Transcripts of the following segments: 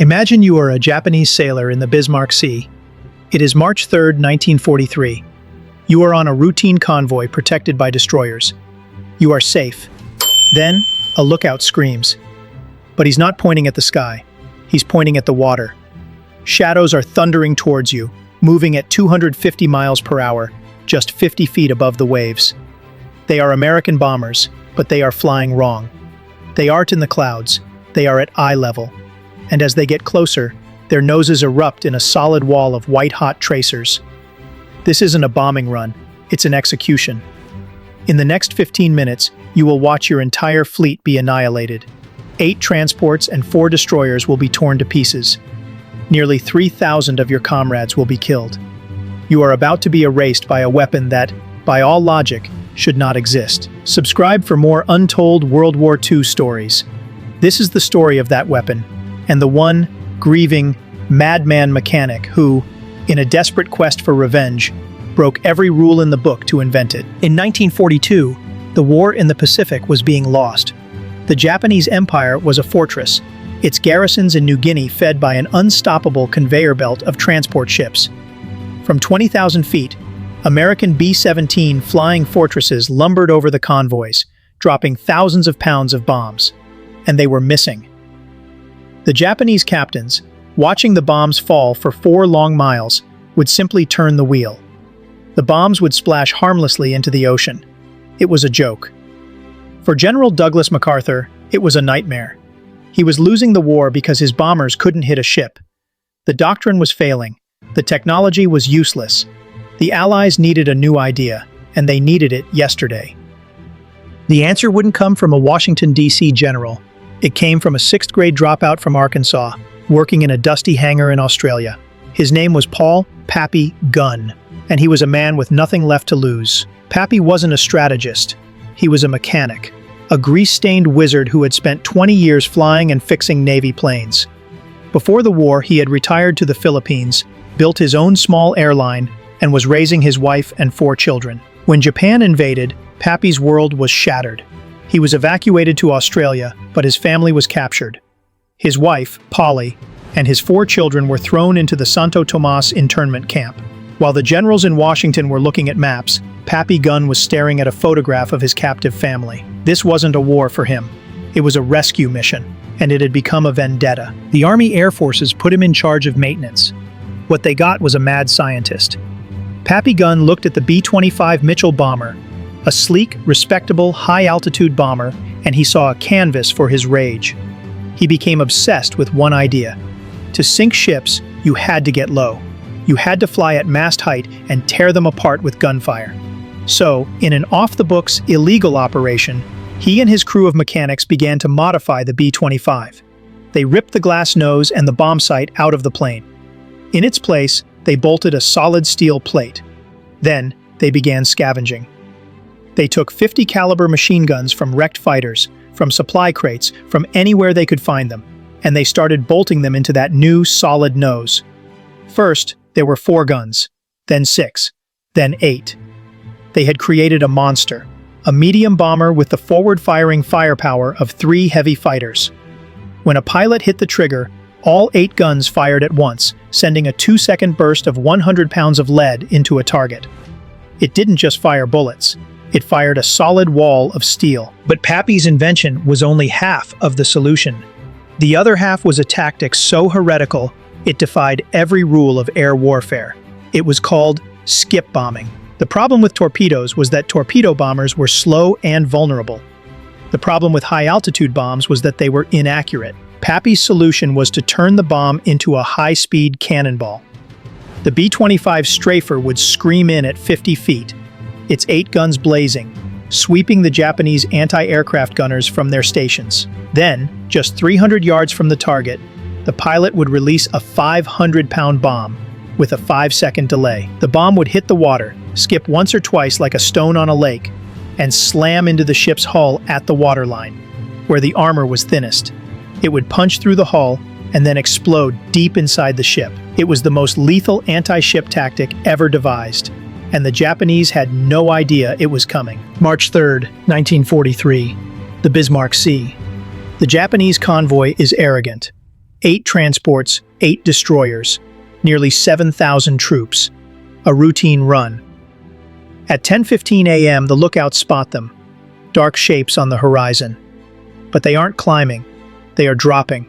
Imagine you are a Japanese sailor in the Bismarck Sea. It is March 3, 1943. You are on a routine convoy protected by destroyers. You are safe. Then, a lookout screams. But he's not pointing at the sky. He's pointing at the water. Shadows are thundering towards you, moving at 250 miles per hour, just 50 feet above the waves. They are American bombers, but they are flying wrong. They aren't in the clouds. They are at eye level. And as they get closer, their noses erupt in a solid wall of white-hot tracers. This isn't a bombing run, it's an execution. In the next 15 minutes, you will watch your entire fleet be annihilated. 8 transports and 4 destroyers will be torn to pieces. Nearly 3,000 of your comrades will be killed. You are about to be erased by a weapon that, by all logic, should not exist. Subscribe for more untold World War II stories. This is the story of that weapon, and the one grieving madman mechanic who, in a desperate quest for revenge, broke every rule in the book to invent it. In 1942, the war in the Pacific was being lost. The Japanese Empire was a fortress, its garrisons in New Guinea fed by an unstoppable conveyor belt of transport ships. From 20,000 feet, American B-17 flying fortresses lumbered over the convoys, dropping thousands of pounds of bombs. And they were missing. The Japanese captains, watching the bombs fall for 4 long miles, would simply turn the wheel. The bombs would splash harmlessly into the ocean. It was a joke. For General Douglas MacArthur, it was a nightmare. He was losing the war because his bombers couldn't hit a ship. The doctrine was failing. The technology was useless. The Allies needed a new idea, and they needed it yesterday. The answer wouldn't come from a Washington, D.C. general. It came from a 6th grade dropout from Arkansas, working in a dusty hangar in Australia. His name was Pappy Gunn, and he was a man with nothing left to lose. Pappy wasn't a strategist. He was a mechanic, a grease-stained wizard who had spent 20 years flying and fixing Navy planes. Before the war, he had retired to the Philippines, built his own small airline, and was raising his wife and 4 children. When Japan invaded, Pappy's world was shattered. He was evacuated to Australia, but his family was captured. His wife, Polly, and his 4 children were thrown into the Santo Tomas internment camp. While the generals in Washington were looking at maps, Pappy Gunn was staring at a photograph of his captive family. This wasn't a war for him. It was a rescue mission, and it had become a vendetta. The Army Air Forces put him in charge of maintenance. What they got was a mad scientist. Pappy Gunn looked at the B-25 Mitchell bomber, a sleek, respectable, high-altitude bomber, and he saw a canvas for his rage. He became obsessed with one idea. To sink ships, you had to get low. You had to fly at mast height and tear them apart with gunfire. So, in an off-the-books, illegal operation, he and his crew of mechanics began to modify the B-25. They ripped the glass nose and the bomb sight out of the plane. In its place, they bolted a solid steel plate. Then, they began scavenging. They took 50 caliber machine guns from wrecked fighters, from supply crates, from anywhere they could find them, and they started bolting them into that new, solid nose. First, there were 4 guns, then 6, then 8. They had created a monster, a medium bomber with the forward-firing firepower of 3 heavy fighters. When a pilot hit the trigger, all 8 guns fired at once, sending a 2-second burst of 100 pounds of lead into a target. It didn't just fire bullets. It fired a solid wall of steel. But Pappy's invention was only half of the solution. The other half was a tactic so heretical, it defied every rule of air warfare. It was called skip bombing. The problem with torpedoes was that torpedo bombers were slow and vulnerable. The problem with high-altitude bombs was that they were inaccurate. Pappy's solution was to turn the bomb into a high-speed cannonball. The B-25 strafer would scream in at 50 feet, its 8 guns blazing, sweeping the Japanese anti-aircraft gunners from their stations. Then, just 300 yards from the target, the pilot would release a 500-pound bomb with a 5-second delay. The bomb would hit the water, skip once or twice like a stone on a lake, and slam into the ship's hull at the waterline, where the armor was thinnest. It would punch through the hull and then explode deep inside the ship. It was the most lethal anti-ship tactic ever devised, and the Japanese had no idea it was coming. March 3, 1943, the Bismarck Sea. The Japanese convoy is arrogant. 8 transports, 8 destroyers, nearly 7,000 troops. A routine run. At 10:15 a.m., the lookouts spot them, dark shapes on the horizon. But they aren't climbing, they are dropping,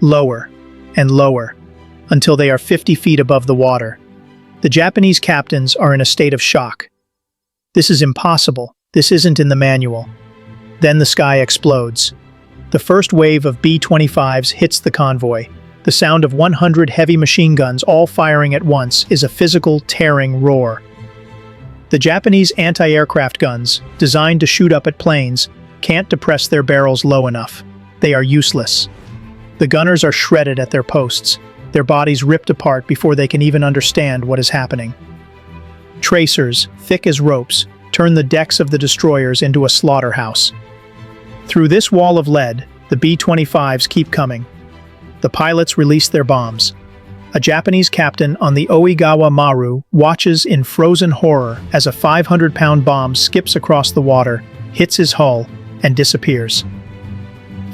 lower and lower, until they are 50 feet above the water. The Japanese captains are in a state of shock. This is impossible, this isn't in the manual. Then the sky explodes. The first wave of B-25s hits the convoy. The sound of 100 heavy machine guns all firing at once is a physical, tearing roar. The Japanese anti-aircraft guns, designed to shoot up at planes, can't depress their barrels low enough. They are useless. The gunners are shredded at their posts, their bodies ripped apart before they can even understand what is happening. Tracers, thick as ropes, turn the decks of the destroyers into a slaughterhouse. Through this wall of lead, the B-25s keep coming. The pilots release their bombs. A Japanese captain on the Oigawa Maru watches in frozen horror as a 500-pound bomb skips across the water, hits his hull, and disappears.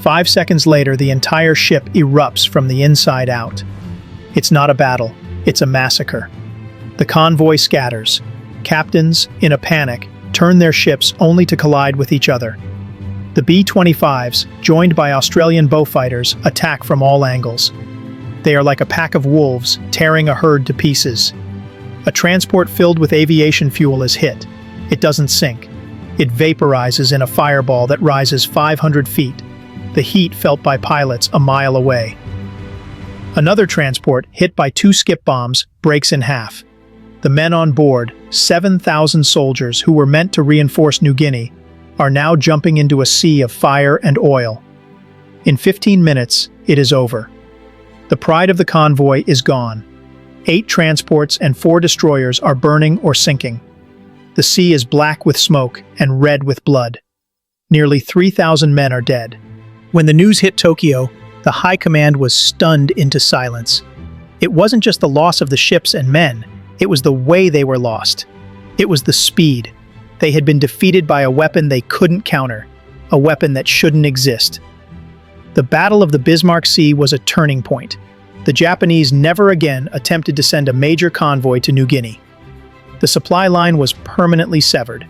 5 seconds later, the entire ship erupts from the inside out. It's not a battle, it's a massacre. The convoy scatters. Captains, in a panic, turn their ships only to collide with each other. The B-25s, joined by Australian Beaufighters, attack from all angles. They are like a pack of wolves, tearing a herd to pieces. A transport filled with aviation fuel is hit. It doesn't sink. It vaporizes in a fireball that rises 500 feet, the heat felt by pilots a mile away. Another transport, hit by 2 skip bombs, breaks in half. The men on board, 7,000 soldiers who were meant to reinforce New Guinea, are now jumping into a sea of fire and oil. In 15 minutes, it is over. The pride of the convoy is gone. 8 transports and 4 destroyers are burning or sinking. The sea is black with smoke and red with blood. Nearly 3,000 men are dead. When the news hit Tokyo, the high command was stunned into silence. It wasn't just the loss of the ships and men, it was the way they were lost. It was the speed. They had been defeated by a weapon they couldn't counter, a weapon that shouldn't exist. The Battle of the Bismarck Sea was a turning point. The Japanese never again attempted to send a major convoy to New Guinea. The supply line was permanently severed.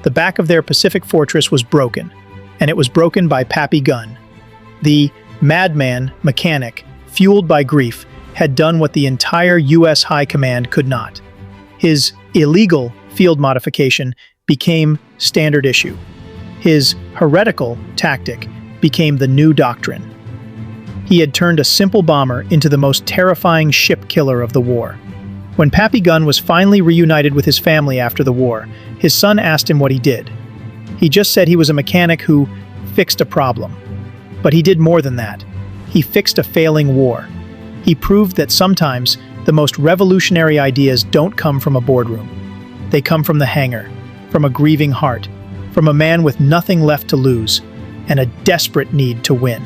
The back of their Pacific fortress was broken, and it was broken by Pappy Gunn. The Madman mechanic, fueled by grief, had done what the entire U.S. High Command could not. His illegal field modification became standard issue. His heretical tactic became the new doctrine. He had turned a simple bomber into the most terrifying ship killer of the war. When Pappy Gunn was finally reunited with his family after the war, his son asked him what he did. He just said he was a mechanic who fixed a problem. But he did more than that. He fixed a failing war. He proved that sometimes the most revolutionary ideas don't come from a boardroom. They come from the hangar, from a grieving heart, from a man with nothing left to lose, and a desperate need to win.